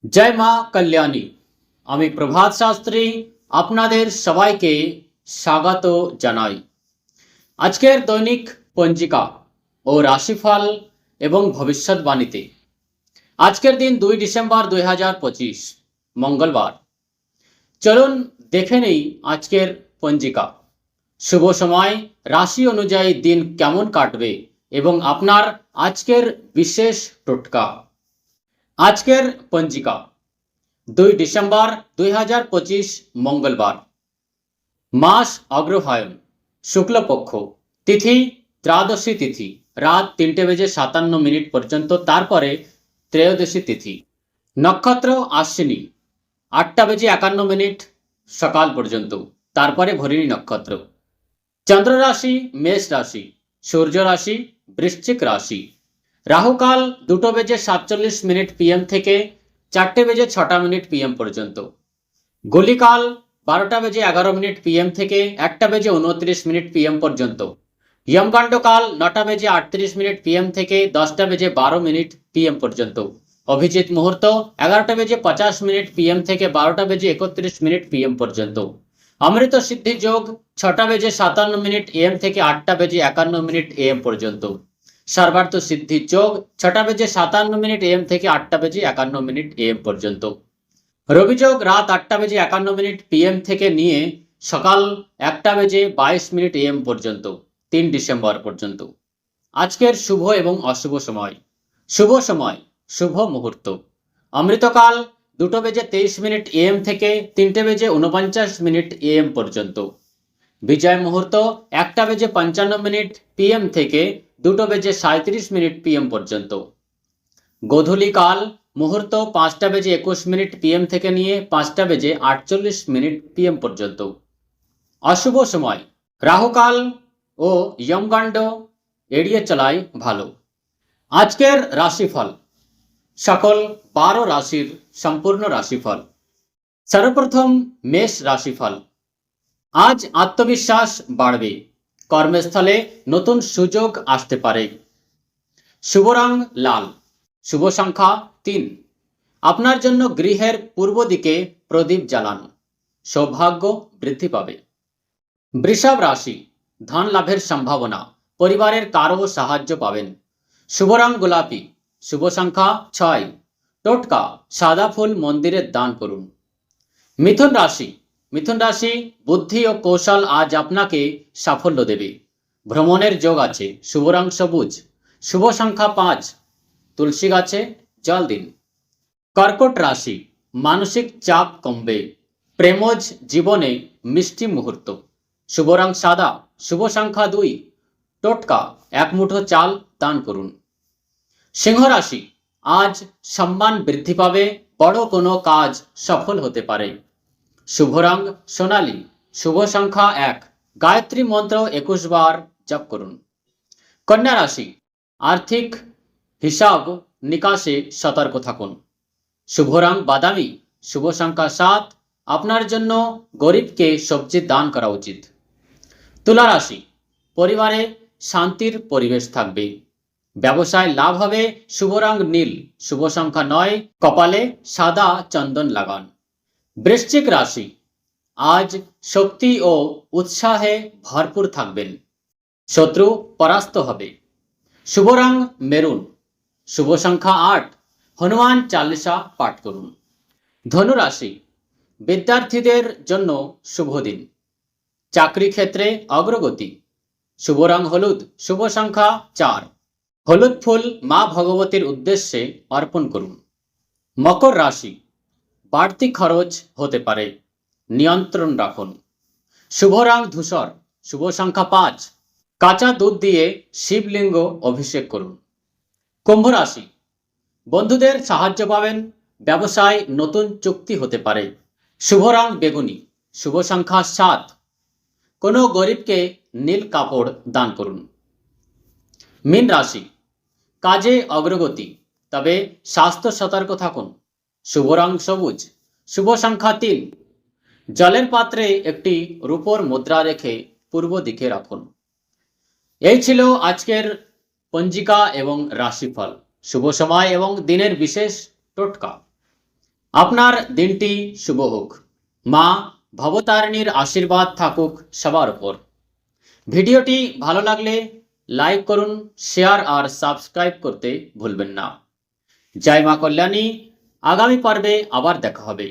জয় মা কল্যাণী। আমি প্রভাত শাস্ত্রী আপনাদের সবাইকে স্বাগত জানাই। আজকের দৈনিক পঞ্জিকা ও রাশিফল এবং ভবিষ্যৎবাণীতে আজকের দিন 2 ডিসেম্বর 2025 মঙ্গলবার। চলুন দেখে নেই আজকের পঞ্জিকা। শুভ সময়, রাশি অনুযায়ী দিন কেমন কাটবে এবং আপনার আজকের বিশেষ টোটকা। আজকের পঞ্জিকা 2 ডিসেম্বর 2025 মঙ্গলবার। মাস অগ্রহায়ণ, শুক্লপক্ষ, তিথি ত্রয়োদশী তিথি রাত 3:57 পর্যন্ত, তারপরে ত্রয়োদশী তিথি। নক্ষত্র আশ্বিনী 8:51 সকাল পর্যন্ত, তারপরে ভরিণী নক্ষত্র। চন্দ্র রাশি মেষ রাশি, সূর্য রাশি বৃশ্চিক রাশি। রাহুকাল 2:47 PM থেকে 4:06 PM পর্যন্ত। গলিকাল 12:11 PM থেকে 1:29 PM পর্যন্ত। যমগণ্ডকাল 9:38 PM থেকে 10:12 PM পর্যন্ত। অভিজিৎ মুহূর্ত 11:50 PM থেকে 12:31 PM পর্যন্ত। অমৃত সিদ্ধি যোগ 6:57 AM থেকে 8:51 AM পর্যন্ত। সর্বার্থ সিদ্ধি যোগ 6:57 AM থেকে 8:51 AM পর্যন্ত। রবিযোগ রাত 8:51 PM থেকে নিয়ে সকাল 1:22 AM পর্যন্ত, 3 ডিসেম্বর পর্যন্ত। আজকের শুভ এবং অশুভ সময়। শুভ সময়, শুভ মুহূর্ত। অমৃতকাল 2:23 AM থেকে 3:49 AM পর্যন্ত। বিজয় মুহূর্ত 1:55 PM থেকে 2:37 PM পর্যন্ত। গোধূলিকাল মুহূর্ত 5:21 PM থেকে নিয়ে 5:48 PM পর্যন্ত। অশুভ সময় রাহুকাল ও যমগণ্ড এড়িয়ে চলাই ভালো। আজকের রাশিফল, সকল 12 রাশির সম্পূর্ণ রাশিফল। সর্বপ্রথম মেষ রাশিফল। আজ আত্মবিশ্বাস বাড়বে, কর্মস্থলে নতুন সুযোগ আসতে পারে। শুভ রং লাল, শুভ সংখ্যা 3। আপনার জন্য গৃহের পূর্ব দিকে প্রদীপ জ্বালান, সৌভাগ্য বৃদ্ধি পাবে। বৃষভ রাশি, ধন লাভের সম্ভাবনা, পরিবারের কারো সাহায্য পাবেন। শুভ রং গোলাপি, শুভ সংখ্যা 6। টোটকা সাদা ফুল মন্দিরে দান করুন। মিথুন রাশি, মিথুন রাশি বুদ্ধি ও কৌশল আজ আপনাকে সাফল্য দেবে। ভ্রমণের যোগ আছে। শুভ রং সবুজ, শুভ সংখ্যা 5। তুলসী গাছে জল দিন। কর্কট রাশি, মানসিক চাপ কমবে, প্রেমজ জীবনে মিষ্টি মুহূর্ত। শুভ রং সাদা, শুভ সংখ্যা 2। টোটকা 1 মুঠো চাল দান করুন। সিংহ রাশি, আজ সম্মান বৃদ্ধি পাবে, বড় কোনো কাজ সফল হতে পারে। শুভ রং সোনালী, শুভ সংখ্যা 1। গায়ত্রী মন্ত্র 21 বার জপ করুন। কন্যা রাশি, আর্থিক হিসাব নিকাশে সতর্ক থাকুন। শুভ রং বাদামি, শুভ সংখ্যা 7। আপনার জন্য গরিবকে সবজি দান করা উচিত। তুলা রাশি, পরিবারে শান্তির পরিবেশ থাকবে, ব্যবসায় লাভ হবে। শুভ রং নীল, শুভ সংখ্যা 9। কপালে সাদা চন্দন লাগান। বৃশ্চিক রাশি, আজ শক্তি ও উৎসাহে ভরপুর থাকবেন, শত্রু পরাস্ত হবে। শুভ রং মেরুন, শুভ সংখ্যা 8। হনুমান চালিসা পাঠ করুন। ধনু রাশি, বিদ্যার্থীদের জন্য শুভ দিন, চাকরি ক্ষেত্রে অগ্রগতি। শুভ রং হলুদ, শুভ সংখ্যা 4। হলুদ ফুল মা ভগবতীর উদ্দেশ্যে অর্পণ করুন। মকর রাশি, বাড়তি খরচ হতে পারে, নিয়ন্ত্রণ রাখুন। শুভ রং ধূসর, শুভ সংখ্যা 5। কাঁচা দুধ দিয়ে শিবলিঙ্গ অভিষেক করুন। কুম্ভ রাশি, বন্ধুদের সাহায্য পাবেন, ব্যবসায় নতুন চুক্তি হতে পারে। শুভ রং বেগুনি, শুভ সংখ্যা 7। কোনো গরিবকে নীল কাপড় দান করুন। মীন রাশি, কাজে অগ্রগতি, তবে স্বাস্থ্য সতর্ক থাকুন। শুভ রং সবুজ, শুভ সংখ্যা 3। জলের পাত্রে একটি রূপোর মুদ্রা রেখে পূর্ব দিকে রাখুন। এই ছিল আজকের পঞ্জিকা এবং রাশিফল, শুভ সময় এবং দিনের বিশেষ টোটকা। আপনার দিনটি শুভ হোক। মা ভবতারিণীর আশীর্বাদ থাকুক সবার উপর। ভিডিওটি ভালো লাগলে লাইক করুন, শেয়ার আর সাবস্ক্রাইব করতে ভুলবেন না। জয় মা কল্যাণী। আগামী পর্বে আবার দেখা হবে।